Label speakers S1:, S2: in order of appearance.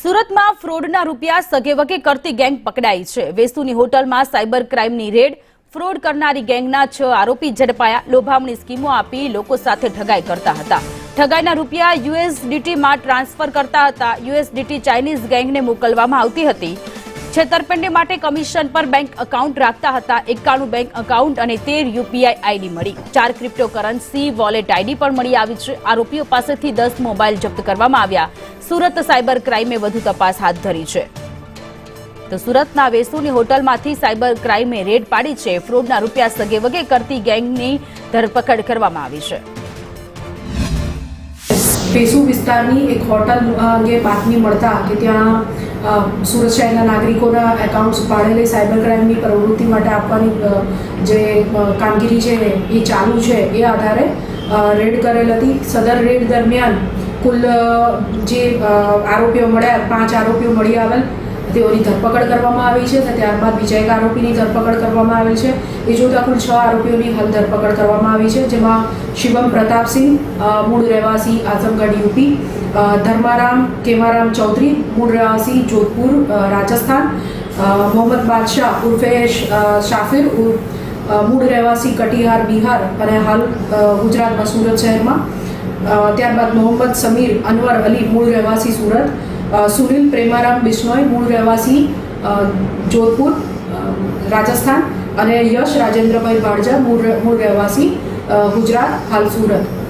S1: સુરતમાં ફ્રોડના રૂપિયા સગેવગે કરતી ગેંગ પકડાઈ છે। વેસુની હોટલમાં સાયબર ક્રાઇમની રેડ। ફ્રોડ કરનારી ગેંગના 6 આરોપી ઝડપાયા। લોભામણી સ્કીમો આપી લોકો સાથે ઠગાઈ કરતા હતા। ઠગાઈના રૂપિયા યુએસડીટીમાં ટ્રાન્સફર કરતા હતા। યુએસડીટી ચાઇનીઝ ગેંગને મોકલવામાં આવતી હતી। છેતરપિંડી માટે કમિશન પર બેંક એકાઉન્ટ રાખતા હતા। 91 બેંક એકાઉન્ટ અને 13 યુપીઆઈ આઈડી મળી। 4 ક્રિપ્ટોકરન્સી વોલેટ આઈડી પણ મળી આવી છે। આરોપીઓ પાસેથી 10 મોબાઈલ જપ્ત કરવામાં આવ્યા। સુરત સાયબર ક્રાઇમે વધુ તપાસ હાથ ધરી છે। તો સુરતના વેસુની હોટલમાંથી સાયબર ક્રાઇમે રેડ પાડી છે। ફ્રોડના રૂપિયા સગેવગે કરતી ગેંગની ધરપકડ કરવામાં આવી છે।
S2: વેસુ વિસ્તારની એક હોટલ અંગે બાતમી મળતા કે ત્યાં સુરત શહેરના નાગરિકોના એકાઉન્ટ્સ પાડેલી સાયબર ક્રાઇમની પ્રવૃત્તિ માટે આપવાની જે કામગીરી છે એ ચાલુ છે। એ આધારે રેડ કરેલ હતી। સદર રેડ દરમિયાન કુલ જે આરોપીઓ મળ્યા 5 આરોપીઓ મળી આવેલ તેઓની ધરપકડ કરવામાં આવી છે। ત્યારબાદ બીજા એક આરોપીની ધરપકડ કરવામાં આવેલ છે। એ જોતા કુલ 6 આરોપીઓની હાલ ધરપકડ કરવામાં આવી છે, જેમાં શિવમ પ્રતાપસિંહ મૂળ રહેવાસી આઝમગઢ યુપી, ધર્મારામ કેમારામ ચૌધરી મૂળ રહેવાસી જોધપુર રાજસ્થાન, મોહમ્મદ બાદશાહ ઉર્ફે શાફિર મૂળ રહેવાસી કટિહાર બિહાર અને હાલ ગુજરાતમાં સુરત શહેરમાં। ત્યારબાદ મોહમ્મદ સમીર અનવર અલી મૂળ રહેવાસી સુરત, સુનિલ પ્રેમારામ બિશ્નોઈ મૂળ રહેવાસી જોધપુર રાજસ્થાન અને યશ રાજેન્દ્રભાઈ ભાડજા મૂળ રહેવાસી ગુજરાત હાલ સુરત।